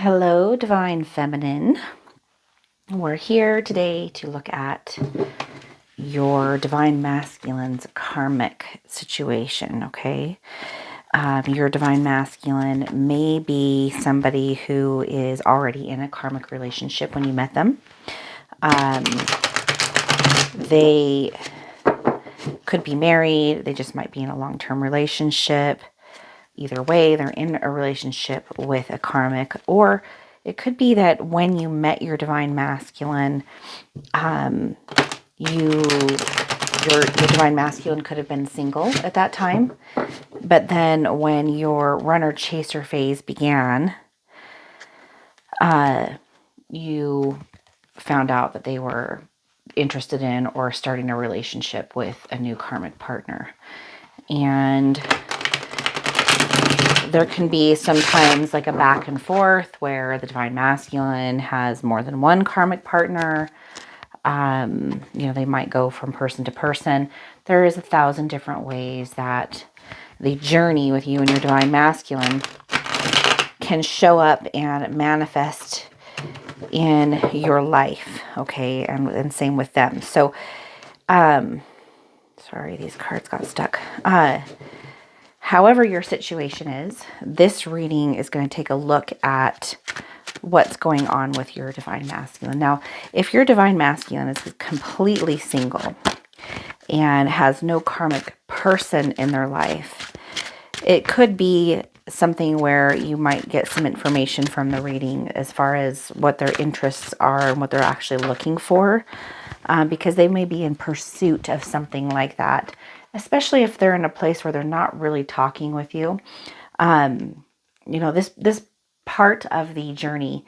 Hello, Divine Feminine. We're here today to look at your Divine Masculine's karmic situation, okay? Your Divine Masculine may be somebody who is already in a karmic relationship when you met them. They could be married. They just might be in a long-term relationship. Either way, they're in a relationship with a karmic, or it could be that when you met your Divine Masculine, your Divine Masculine could have been single at that time. But then when your runner chaser phase began, you found out that they were interested in or starting a relationship with a new karmic partner. And there can be sometimes like a back and forth where the Divine Masculine has more than one karmic partner. They might go from person to person. There is 1,000 different ways that the journey with you and your Divine Masculine can show up and manifest in your life, okay? And same with them. So, sorry, these cards got stuck. However your situation is, this reading is going to take a look at what's going on with your Divine Masculine. Now, if your Divine Masculine is completely single and has no karmic person in their life, it could be something where you might get some information from the reading as far as what their interests are and what they're actually looking for, because they may be in pursuit of something like that, especially if they're in a place where they're not really talking with you. This part of the journey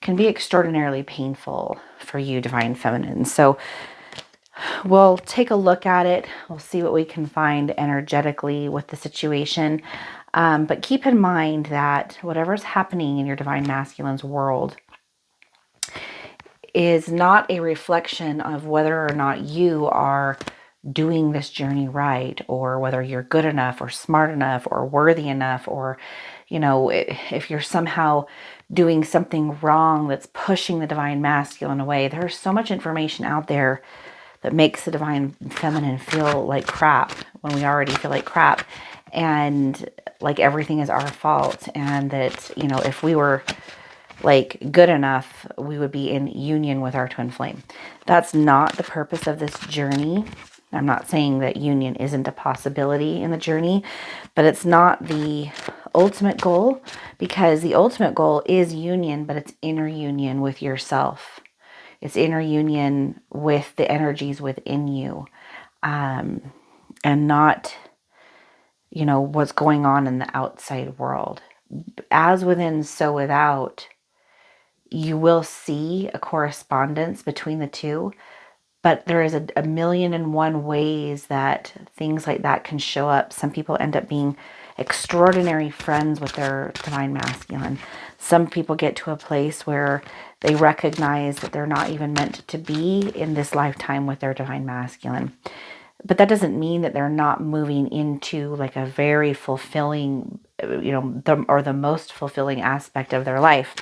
can be extraordinarily painful for you, Divine Feminine. So we'll take a look at it. We'll see what we can find energetically with the situation. But keep in mind that whatever's happening in your Divine Masculine's world is not a reflection of whether or not you are doing this journey right, or whether you're good enough or smart enough or worthy enough, or if you're somehow doing something wrong that's pushing the Divine Masculine away. There's so much information out there that makes the Divine Feminine feel like crap when we already feel like crap, and like everything is our fault, and that if we were like good enough, we would be in union with our twin flame. That's not the purpose of this journey. I'm not saying that union isn't a possibility in the journey, but it's not the ultimate goal, because the ultimate goal is union, but it's inner union with yourself. It's inner union with the energies within you, and not, what's going on in the outside world. As within, so without. You will see a correspondence between the two, but there is a million and one ways that things like that can show up. Some people end up being extraordinary friends with their Divine Masculine. Some people get to a place where they recognize that they're not even meant to be in this lifetime with their Divine Masculine. But that doesn't mean that they're not moving into like a very fulfilling, the most fulfilling aspect of their life.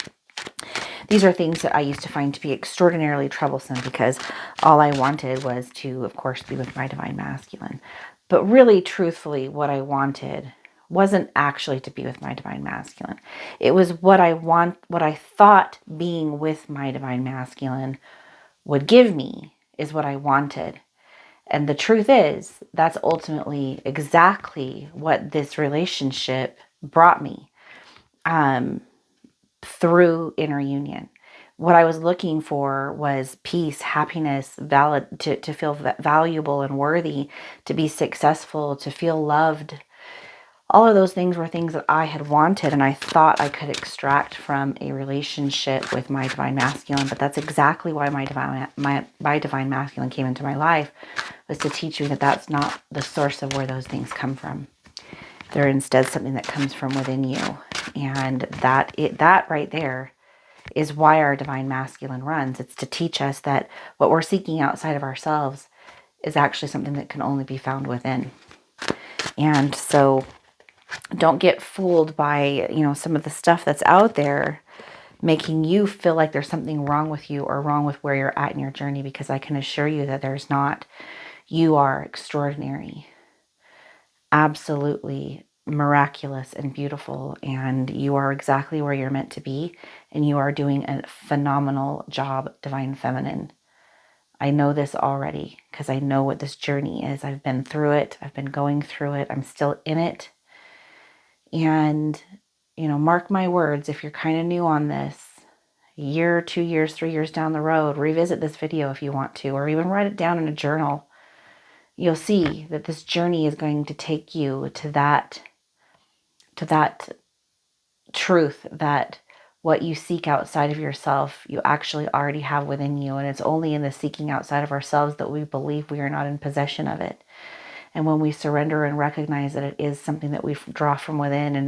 These are things that I used to find to be extraordinarily troublesome, because all I wanted was to, of course, be with my Divine Masculine. But really, truthfully, what I wanted wasn't actually to be with my Divine Masculine. It was what I thought being with my Divine Masculine would give me is what I wanted. And the truth is, that's ultimately exactly what this relationship brought me. Through inner union. What I was looking for was peace, happiness, to feel valuable and worthy, to be successful, to feel loved. All of those things were things that I had wanted, and I thought I could extract from a relationship with my Divine Masculine. But that's exactly why my Divine Masculine came into my life, was to teach me that that's not the source of where those things come from. They're instead something that comes from within you. And that right there is why our Divine Masculine runs. It's to teach us that what we're seeking outside of ourselves is actually something that can only be found within. And so don't get fooled by, some of the stuff that's out there making you feel like there's something wrong with you or wrong with where you're at in your journey, because I can assure you that there's not. You are extraordinary, absolutely miraculous and beautiful, and you are exactly where you're meant to be, and you are doing a phenomenal job, Divine Feminine. I know this already because I know what this journey is. I've been through it. I've been going through it. I'm still in it. And, you know, mark my words, if you're kind of new on this, a year, 2 years, 3 years down the road, revisit this video if you want to, or even write it down in a journal. You'll see that this journey is going to take you to that truth that what you seek outside of yourself, you actually already have within you. And it's only in the seeking outside of ourselves that we believe we are not in possession of it. And when we surrender and recognize that it is something that we draw from within, and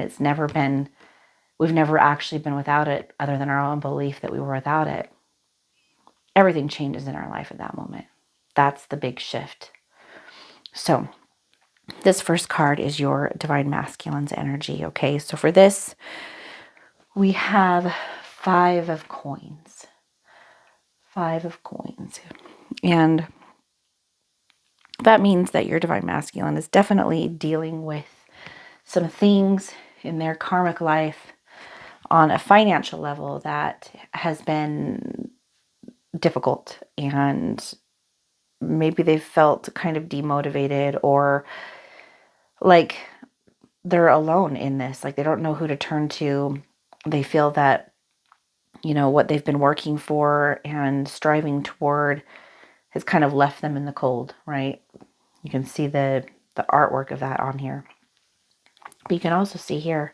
we've never actually been without it other than our own belief that we were without it, everything changes in our life at that moment. That's the big shift. So this first card is your Divine Masculine's energy. Okay, so for this, we have 5 of coins. 5 of coins. And that means that your Divine Masculine is definitely dealing with some things in their karmic life on a financial level that has been difficult, and maybe they've felt kind of demotivated, or like they're alone in this, like they don't know who to turn to. They feel that, you know, what they've been working for and striving toward has kind of left them in the cold, right? You can see the artwork of that on here. But you can also see here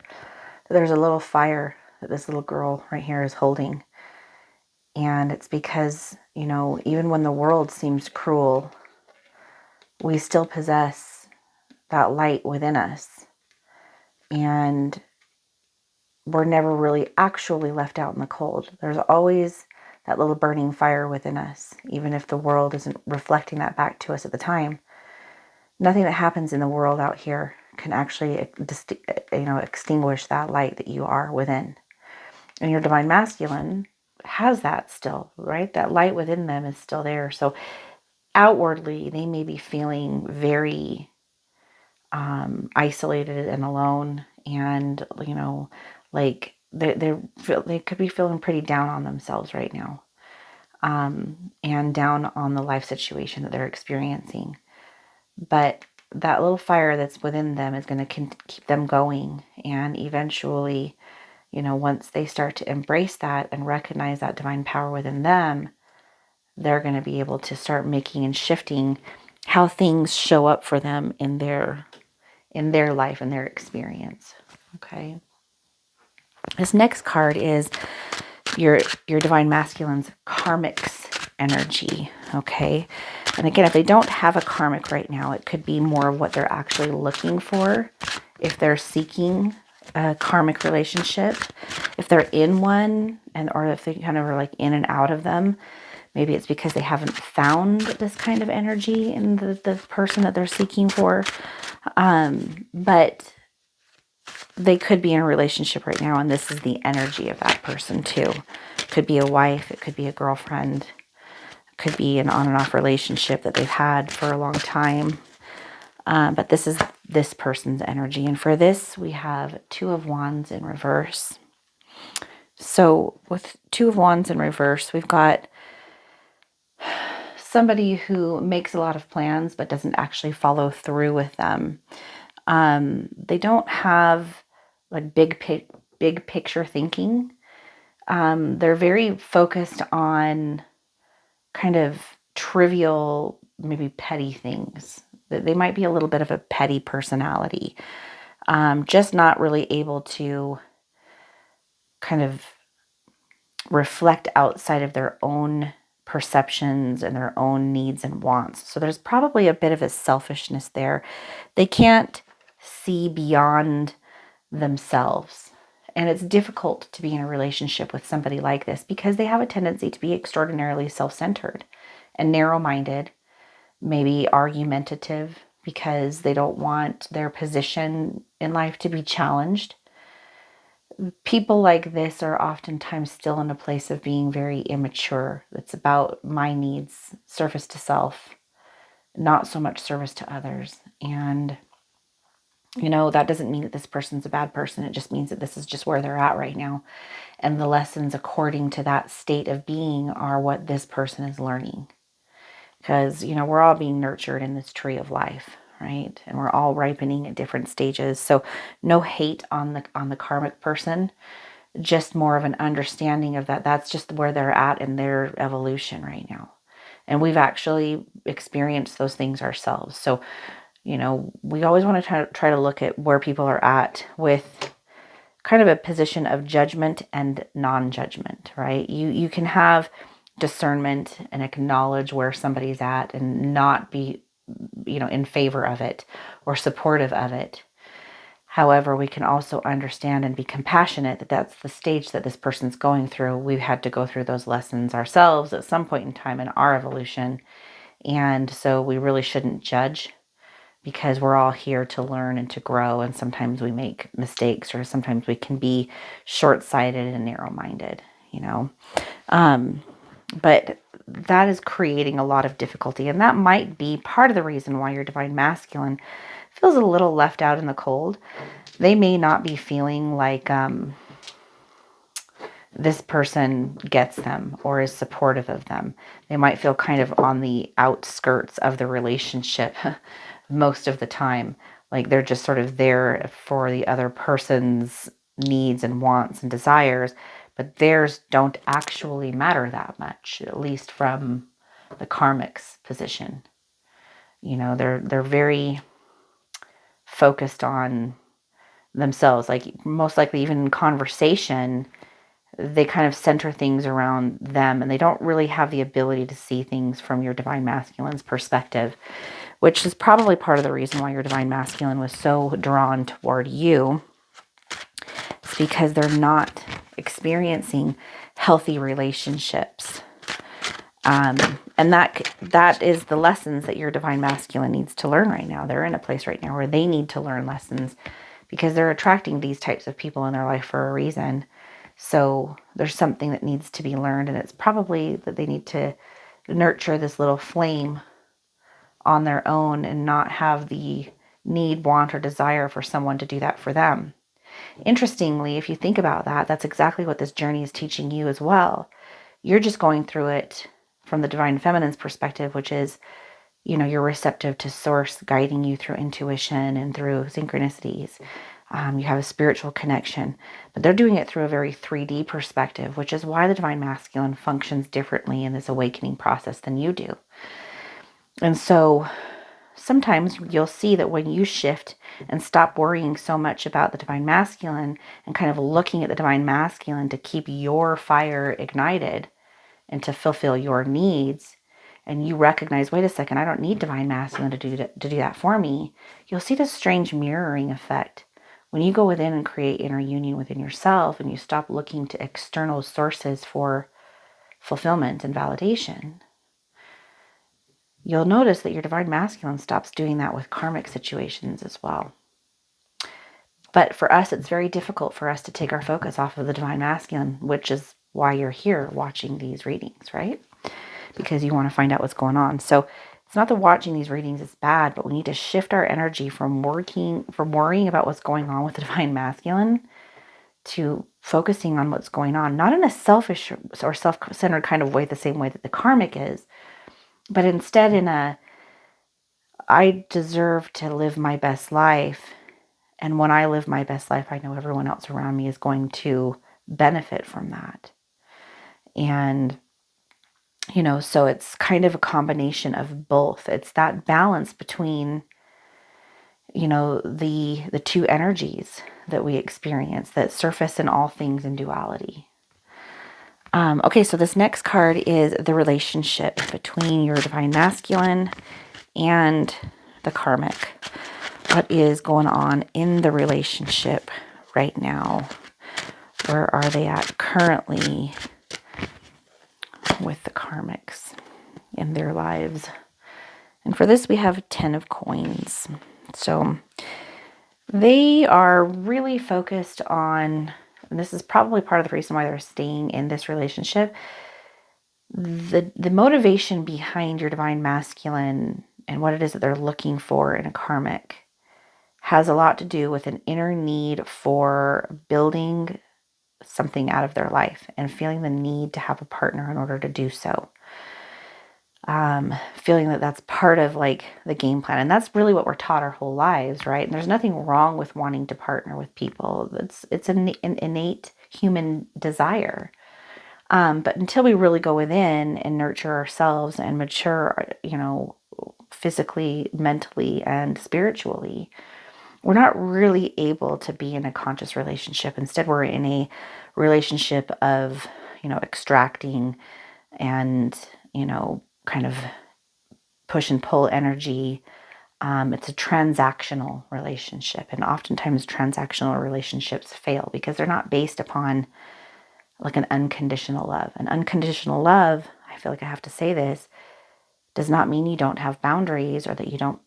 that there's a little fire that this little girl right here is holding. And it's because, you know, even when the world seems cruel, we still possess that light within us. And we're never really actually left out in the cold. There's always that little burning fire within us, even if the world isn't reflecting that back to us at the time. Nothing that happens in the world out here can actually, extinguish that light that you are within. And your Divine Masculine has that still, right? That light within them is still there. So outwardly, they may be feeling very isolated and alone, and, you know, like they could be feeling pretty down on themselves right now, and down on the life situation that they're experiencing. But that little fire that's within them is going to keep them going. And eventually, you know, once they start to embrace that and recognize that divine power within them, they're going to be able to start making and shifting how things show up for them in their life and their experience. Okay. This next card is your Divine Masculine's Karmic's energy. Okay. And again, if they don't have a karmic right now, it could be more of what they're actually looking for. If they're seeking a karmic relationship, if they're in one, or if they kind of are like in and out of them, maybe it's because they haven't found this kind of energy in the person that they're seeking for. But they could be in a relationship right now, and this is the energy of that person too. It could be a wife, it could be a girlfriend, it could be an on and off relationship that they've had for a long time. But this is this person's energy. And for this, we have 2 of Wands in reverse. So with 2 of Wands in reverse, we've got somebody who makes a lot of plans but doesn't actually follow through with them. They don't have like big picture thinking. They're very focused on kind of trivial, maybe petty things. They might be a little bit of a petty personality, just not really able to kind of reflect outside of their own perceptions and their own needs and wants. So there's probably a bit of a selfishness there. They can't see beyond themselves. And it's difficult to be in a relationship with somebody like this because they have a tendency to be extraordinarily self-centered and narrow-minded, maybe argumentative because they don't want their position in life to be challenged. People like this are oftentimes still in a place of being very immature. It's about my needs, service to self, not so much service to others. And, that doesn't mean that this person's a bad person. It just means that this is just where they're at right now. And the lessons according to that state of being are what this person is learning. Because, we're all being nurtured in this tree of life, right? And we're all ripening at different stages. So no hate on the karmic person, just more of an understanding of that. That's just where they're at in their evolution right now. And we've actually experienced those things ourselves. So, we always want to try to look at where people are at with kind of a position of judgment and non-judgment, right? You can have discernment and acknowledge where somebody's at and not be, in favor of it or supportive of it. However, we can also understand and be compassionate that that's the stage that this person's going through. We've had to go through those lessons ourselves at some point in time in our evolution. And so we really shouldn't judge, because we're all here to learn and to grow. And sometimes we make mistakes, or sometimes we can be short-sighted and narrow-minded, But that is creating a lot of difficulty. And that might be part of the reason why your divine masculine feels a little left out in the cold. They may not be feeling like this person gets them or is supportive of them. They might feel kind of on the outskirts of the relationship most of the time. Like they're just sort of there for the other person's needs and wants and desires, but theirs don't actually matter that much, at least from the karmic's position. They're very focused on themselves. Like most likely even in conversation, they kind of center things around them, and they don't really have the ability to see things from your divine masculine's perspective, which is probably part of the reason why your divine masculine was so drawn toward you. It's because they're not experiencing healthy relationships. And that is the lessons that your divine masculine needs to learn right now. They're in a place right now where they need to learn lessons, because they're attracting these types of people in their life for a reason. So there's something that needs to be learned, and it's probably that they need to nurture this little flame on their own and not have the need, want, or desire for someone to do that for them. Interestingly, if you think about that, that's exactly what this journey is teaching you as well. You're just going through it from the divine feminine's perspective, which is, you're receptive to source guiding you through intuition and through synchronicities. You have a spiritual connection, but they're doing it through a very 3D perspective, which is why the divine masculine functions differently in this awakening process than you do. And so sometimes you'll see that when you shift and stop worrying so much about the divine masculine and kind of looking at the divine masculine to keep your fire ignited and to fulfill your needs, and you recognize, wait a second, I don't need divine masculine to do that for me, you'll see this strange mirroring effect. When you go within and create inner union within yourself, and you stop looking to external sources for fulfillment and validation, you'll notice that your divine masculine stops doing that with karmic situations as well. But for us, it's very difficult for us to take our focus off of the divine masculine, which is why you're here watching these readings, right? Because you want to find out what's going on. So it's not that watching these readings is bad, but we need to shift our energy from worrying about what's going on with the divine masculine to focusing on what's going on, not in a selfish or self-centered kind of way, the same way that the karmic is, but instead in a, I deserve to live my best life. And when I live my best life, I know everyone else around me is going to benefit from that. And so it's kind of a combination of both. It's that balance between, the two energies that we experience that surface in all things in duality. Okay, so this next card is the relationship between your divine masculine and the karmic. What is going on in the relationship right now? Where are they at currently with the karmics in their lives? And for this, we have 10 of coins. So they are really focused on and this is probably part of the reason why they're staying in this relationship, the motivation behind your divine masculine and what it is that they're looking for in a karmic has a lot to do with an inner need for building something out of their life and feeling the need to have a partner in order to do so. Feeling that that's part of like the game plan. And that's really what we're taught our whole lives, right? And there's nothing wrong with wanting to partner with people. It's an innate human desire. But until we really go within and nurture ourselves and mature, physically, mentally, and spiritually, we're not really able to be in a conscious relationship. Instead, we're in a relationship of, extracting and, kind of push and pull energy. It's a transactional relationship. And oftentimes transactional relationships fail because they're not based upon like an unconditional love. An unconditional love, I feel like I have to say this, does not mean you don't have boundaries or that you don't,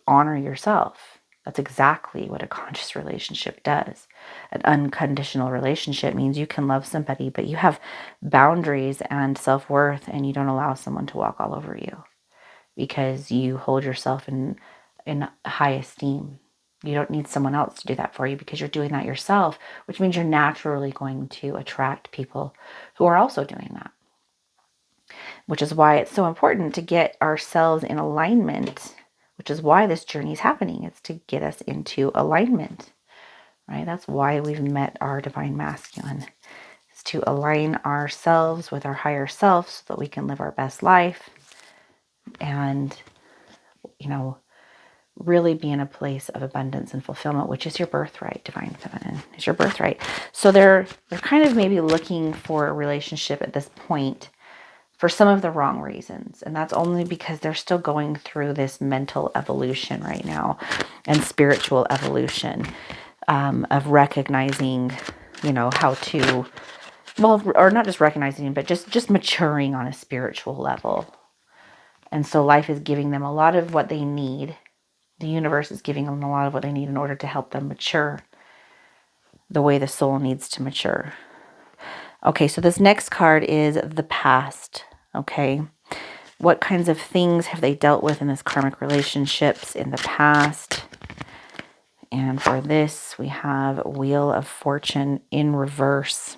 honor yourself. That's exactly what a conscious relationship does. An unconditional relationship means you can love somebody, but you have boundaries and self-worth, and you don't allow someone to walk all over you because you hold yourself in high esteem. You don't need someone else to do that for you because you're doing that yourself, which means you're naturally going to attract people who are also doing that. Which is why it's so important to get ourselves in alignment, which is why this journey is happening. It's to get us into alignment, right? That's why we've met our divine masculine. It's to align ourselves with our higher self so that we can live our best life and, really be in a place of abundance and fulfillment, which is your birthright. Divine feminine is your birthright. So they're kind of maybe looking for a relationship at this point for some of the wrong reasons. And that's only because they're still going through this mental evolution right now and spiritual evolution, of recognizing, how to, well, or not just recognizing, but just maturing on a spiritual level. And so life is giving them a lot of what they need. The universe is giving them a lot of what they need in order to help them mature the way the soul needs to mature. Okay, so this next card is the past. Okay, what kinds of things have they dealt with in this karmic relationships in the past? And for this, we have Wheel of Fortune in reverse.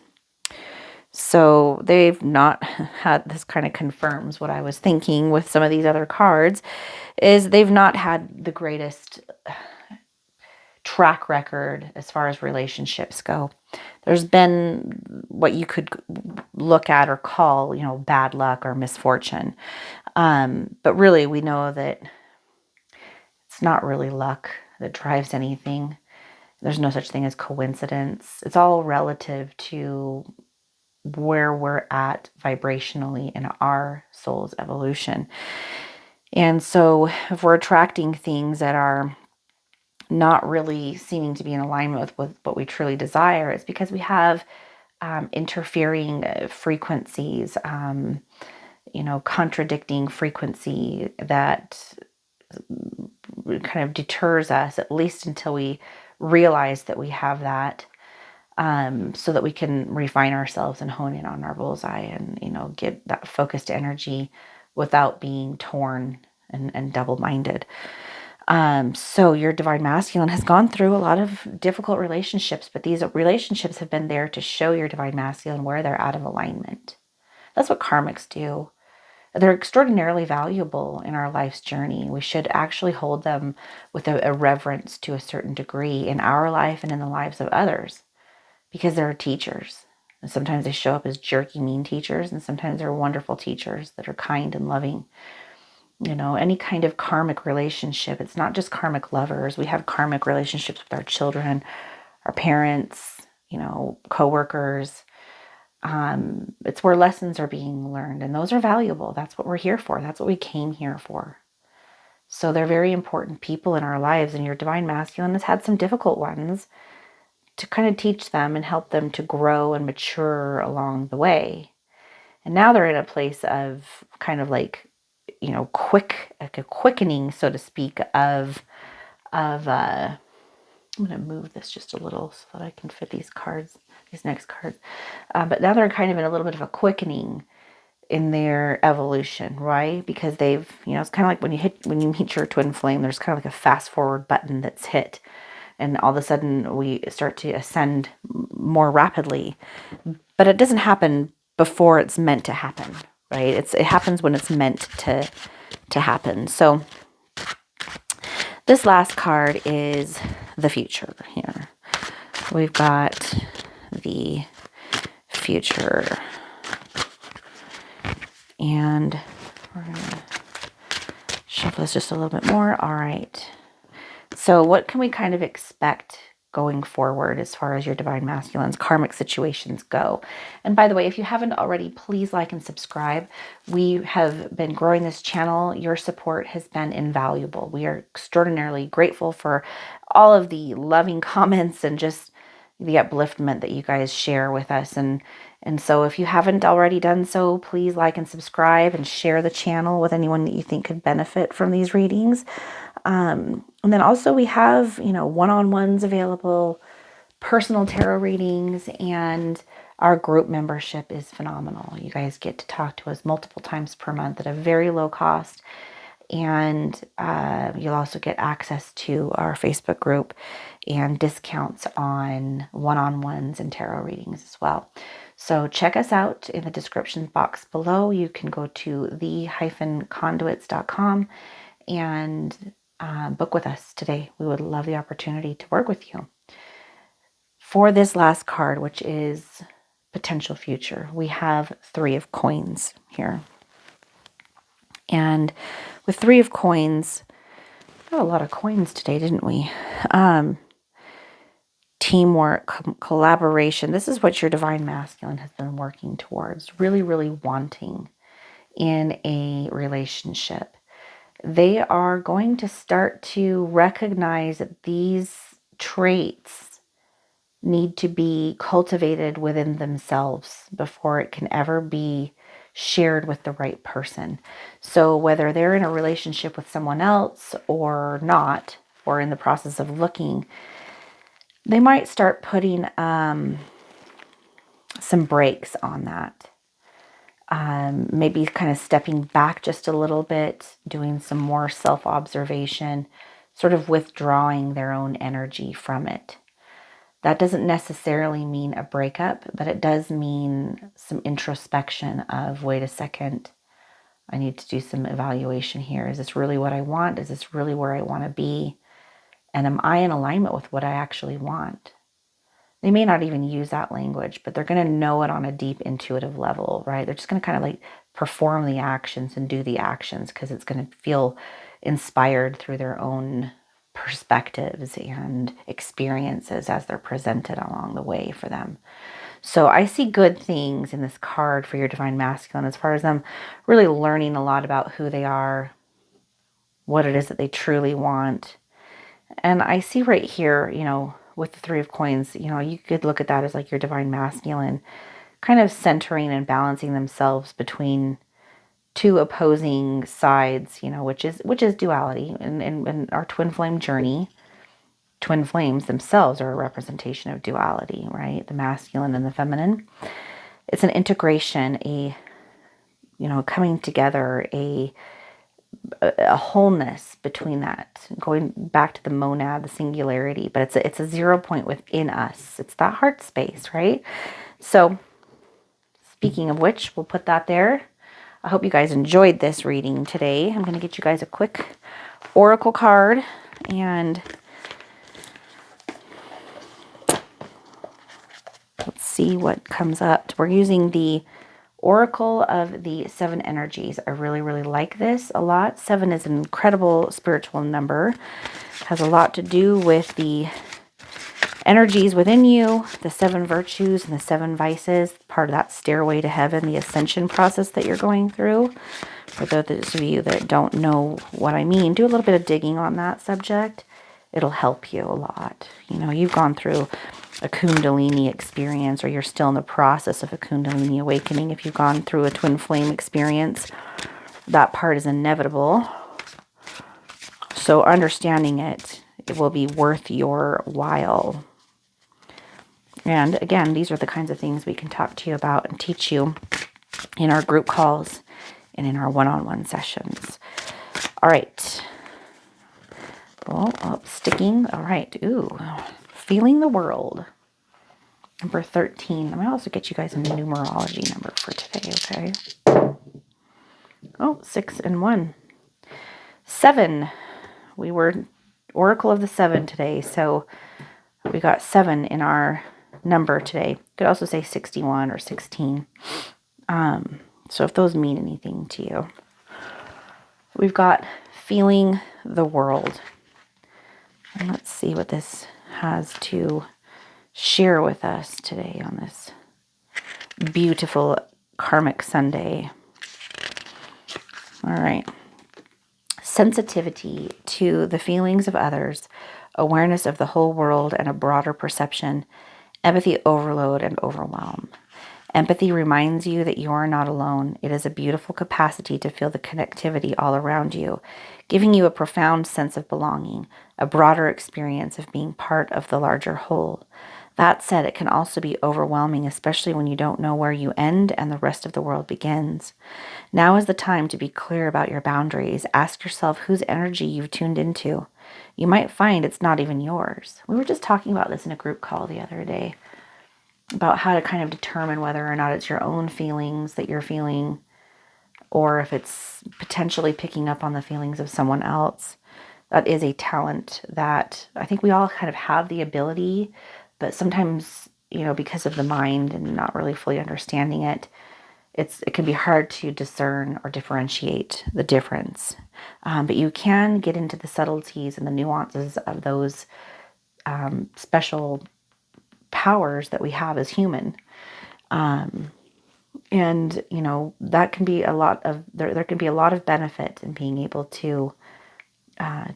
So they've not had, this kind of confirms what I was thinking with some of these other cards, is they've not had the greatest track record as far as relationships go. There's been what you could look at or call, bad luck or misfortune. But really, we know that it's not really luck that drives anything. There's no such thing as coincidence. It's all relative to where we're at vibrationally in our soul's evolution. And so if we're attracting things that are not really seeming to be in alignment with what we truly desire, it's because we have interfering frequencies, contradicting frequency that kind of deters us, at least until we realize that we have that, so that we can refine ourselves and hone in on our bullseye and, get that focused energy without being torn and double-minded. So your divine masculine has gone through a lot of difficult relationships, but these relationships have been there to show your divine masculine where they're out of alignment. That's what karmics do. They're extraordinarily valuable in our life's journey. We should actually hold them with a reverence to a certain degree in our life and in the lives of others, because they're teachers. And sometimes they show up as jerky, mean teachers, and sometimes they're wonderful teachers that are kind and loving. Any kind of karmic relationship, it's not just karmic lovers. We have karmic relationships with our children, our parents, coworkers. It's where lessons are being learned, and those are valuable. That's what we're here for. That's what we came here for. So they're very important people in our lives, and your divine masculine has had some difficult ones to kind of teach them and help them to grow and mature along the way. And now they're in a place of kind of like, a quickening, so to speak, of I'm going to move this just a little so that I can fit these cards, these next cards. But now they're kind of in a little bit of a quickening in their evolution, right? Because they've, it's kind of like when you meet your twin flame, there's kind of like a fast forward button that's hit. And all of a sudden we start to ascend more rapidly. But it doesn't happen before it's meant to happen, right? It happens when it's meant to happen. So this last card is the future here. We've got the future. And we're going to shuffle this just a little bit more. All right. So what can we kind of expect going forward as far as your divine masculines karmic situations go? And by the way, if you haven't already, please like and subscribe. We have been growing this channel. Your support has been invaluable. We are extraordinarily grateful for all of the loving comments and just the upliftment that you guys share with us. And so if you haven't already done so, please like and subscribe and share the channel with anyone that you think could benefit from these readings. And then also we have, one-on-ones available, personal tarot readings, and our group membership is phenomenal. You guys get to talk to us multiple times per month at a very low cost. And you'll also get access to our Facebook group and discounts on one-on-ones and tarot readings as well. So check us out in the description box below. You can go to the-conduits.com and book with us today. We would love the opportunity to work with you. For this last card, which is potential future, we have 3 of coins here. And with 3 of coins, got a lot of coins today, didn't we? Teamwork, collaboration. This is what your divine masculine has been working towards, really, really wanting in a relationship. They are going to start to recognize that these traits need to be cultivated within themselves before it can ever be shared with the right person. So whether they're in a relationship with someone else or not, or in the process of looking, they might start putting some brakes on that. Maybe kind of stepping back just a little bit, doing some more self-observation, sort of withdrawing their own energy from it. That doesn't necessarily mean a breakup, but it does mean some introspection of, wait a second, I need to do some evaluation here. Is this really what I want? Is this really where I want to be? And am I in alignment with what I actually want? They may not even use that language, but they're going to know it on a deep intuitive level, right? They're just going to kind of like perform the actions and do the actions because it's going to feel inspired through their own perspectives and experiences as they're presented along the way for them. So I see good things in this card for your divine masculine as far as them really learning a lot about who they are, what it is that they truly want. And I see right here, with the 3 of coins, you could look at that as like your divine masculine kind of centering and balancing themselves between 2 opposing sides, which is duality. And our twin flame journey, twin flames themselves are a representation of duality, right? The masculine and the feminine. It's an integration, coming together, a wholeness between that, going back to the monad, the singularity, but it's a 0 point within us. It's that heart space, right? So speaking of which, we'll put that there. I hope you guys enjoyed this reading today. I'm going to get you guys a quick oracle card, and let's see what comes up. We're using the Oracle of the 7 energies. I really, really like this a lot. 7 is an incredible spiritual number. It has a lot to do with the energies within you, the 7 virtues and the 7 vices, part of that stairway to heaven, the ascension process that you're going through. For those of you that don't know what I mean, do a little bit of digging on that subject. It'll help you a lot. You've gone through a Kundalini experience, or you're still in the process of a Kundalini awakening. If you've gone through a twin flame experience, that part is inevitable. So understanding it it will be worth your while. And again, these are the kinds of things we can talk to you about and teach you in our group calls and in our one-on-one sessions. All right. Oh, sticking. All right. Ooh, feeling the world. Number 13. I might also get you guys a numerology number for today, okay? Oh, 6 and 1. 7. We were Oracle of the 7 today, so we got 7 in our number today. Could also say 61 or 16. So if those mean anything to you. We've got feeling the world. And let's see what this has to share with us today on this beautiful Karmic Sunday. All right. Sensitivity to the feelings of others, awareness of the whole world and a broader perception, empathy overload and overwhelm. Empathy reminds you that you are not alone. It is a beautiful capacity to feel the connectivity all around you, giving you a profound sense of belonging, a broader experience of being part of the larger whole. That said, it can also be overwhelming, especially when you don't know where you end and the rest of the world begins. Now is the time to be clear about your boundaries. Ask yourself whose energy you've tuned into. You might find it's not even yours. We were just talking about this in a group call the other day, about how to kind of determine whether or not it's your own feelings that you're feeling, or if it's potentially picking up on the feelings of someone else. That is a talent that I think we all kind of have the ability, but sometimes, because of the mind and not really fully understanding it, it can be hard to discern or differentiate the difference. But you can get into the subtleties and the nuances of those special powers that we have as human. And, that can be a lot of, there can be a lot of benefit in being able to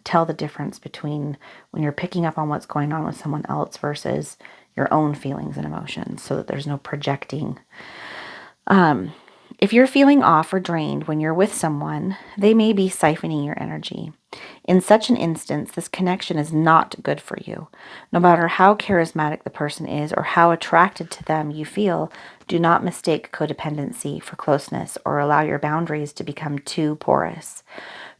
tell the difference between when you're picking up on what's going on with someone else versus your own feelings and emotions, so that there's no projecting. If you're feeling off or drained when you're with someone, they may be siphoning your energy. In such an instance, this connection is not good for you. No matter how charismatic the person is or how attracted to them you feel, do not mistake codependency for closeness or allow your boundaries to become too porous.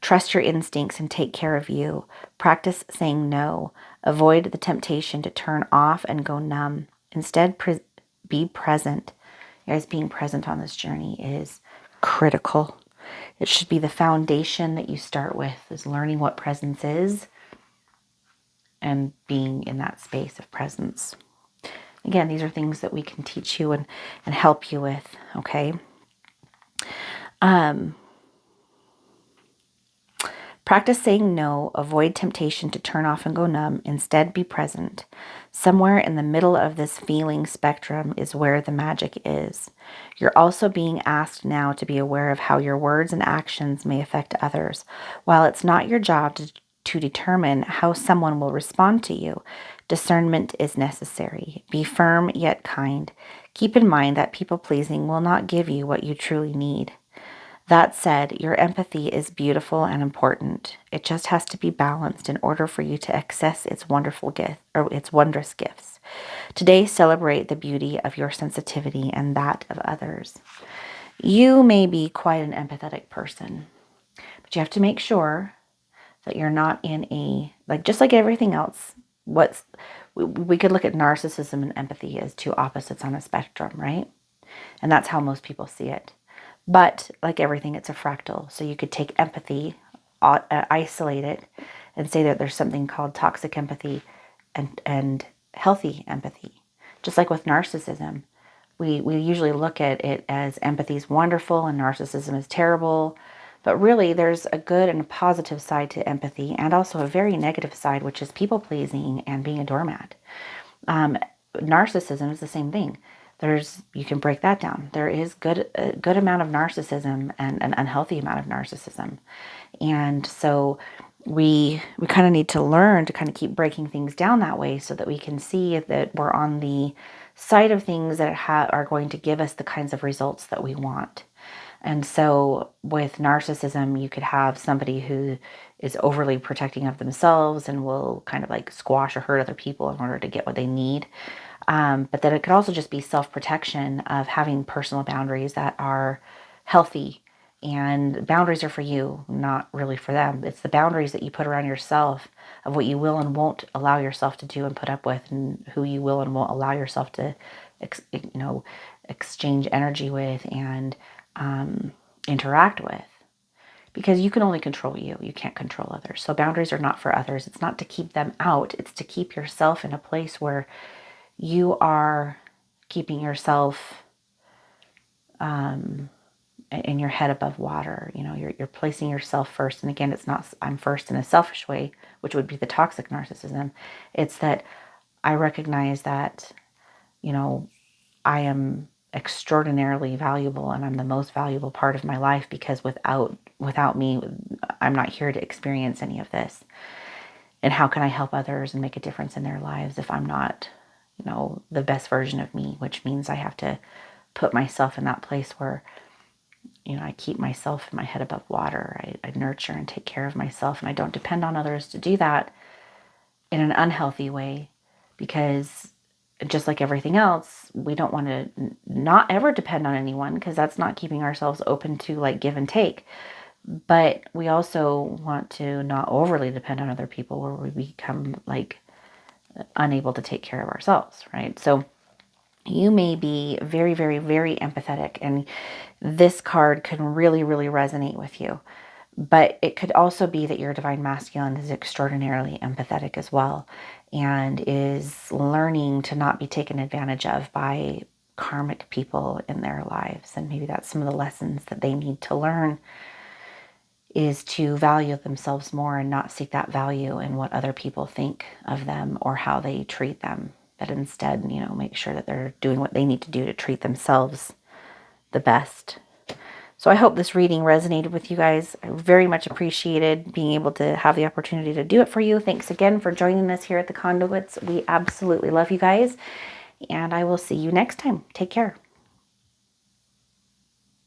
Trust your instincts and take care of you. Practice saying no. Avoid the temptation to turn off and go numb. Instead, be present. You guys, being present on this journey is critical. It should be the foundation that you start with, is learning what presence is and being in that space of presence. Again, these are things that we can teach you and help you with, okay? Practice saying no. Avoid temptation to turn off and go numb. Instead, be present. Somewhere in the middle of this feeling spectrum is where the magic is. You're also being asked now to be aware of how your words and actions may affect others. While it's not your job to determine how someone will respond to you, discernment is necessary. Be firm yet kind. Keep in mind that people-pleasing will not give you what you truly need. That said, your empathy is beautiful and important. It just has to be balanced in order for you to access its wonderful gift, or its wondrous gifts. Today, celebrate the beauty of your sensitivity and that of others. You may be quite an empathetic person, but you have to make sure that you're not in just like everything else. We could look at narcissism and empathy as two opposites on a spectrum, right? And that's how most people see it. But like everything, it's a fractal. So you could take empathy, isolate it, and say that there's something called toxic empathy and healthy empathy. Just like with narcissism, we usually look at it as empathy is wonderful and narcissism is terrible. But really, there's a good and a positive side to empathy, and also a very negative side, which is people-pleasing and being a doormat. Narcissism is the same thing. You can break that down. There is a good amount of narcissism and an unhealthy amount of narcissism. And so we kind of need to learn to kind of keep breaking things down that way, so that we can see that we're on the side of things that are going to give us the kinds of results that we want. And so with narcissism, you could have somebody who is overly protecting of themselves and will kind of like squash or hurt other people in order to get what they need. But then it could also just be self-protection of having personal boundaries that are healthy. And boundaries are for you, not really for them. It's the boundaries that you put around yourself of what you will and won't allow yourself to do and put up with, and who you will and won't allow yourself to, exchange energy with and interact with. Because you can only control you. You can't control others. So boundaries are not for others. It's not to keep them out. It's to keep yourself in a place where you are keeping yourself in your head above water. You're placing yourself first. And again, it's not I'm first in a selfish way, which would be the toxic narcissism. It's that I recognize that, I am extraordinarily valuable and I'm the most valuable part of my life, because without me, I'm not here to experience any of this. And how can I help others and make a difference in their lives if I'm not, the best version of me, which means I have to put myself in that place where, I keep myself in my head above water. I nurture and take care of myself, and I don't depend on others to do that in an unhealthy way, because just like everything else, we don't want to not ever depend on anyone, because that's not keeping ourselves open to like give and take. But we also want to not overly depend on other people where we become like unable to take care of ourselves, right? So you may be very, very, very empathetic, and this card can really, really resonate with you. But it could also be that your divine masculine is extraordinarily empathetic as well, and is learning to not be taken advantage of by karmic people in their lives. And maybe that's some of the lessons that they need to learn, is to value themselves more and not seek that value in what other people think of them or how they treat them. But instead, make sure that they're doing what they need to do to treat themselves the best. So I hope this reading resonated with you guys. I very much appreciated being able to have the opportunity to do it for you. Thanks again for joining us here at the Conduits. We absolutely love you guys, and I will see you next time. Take care.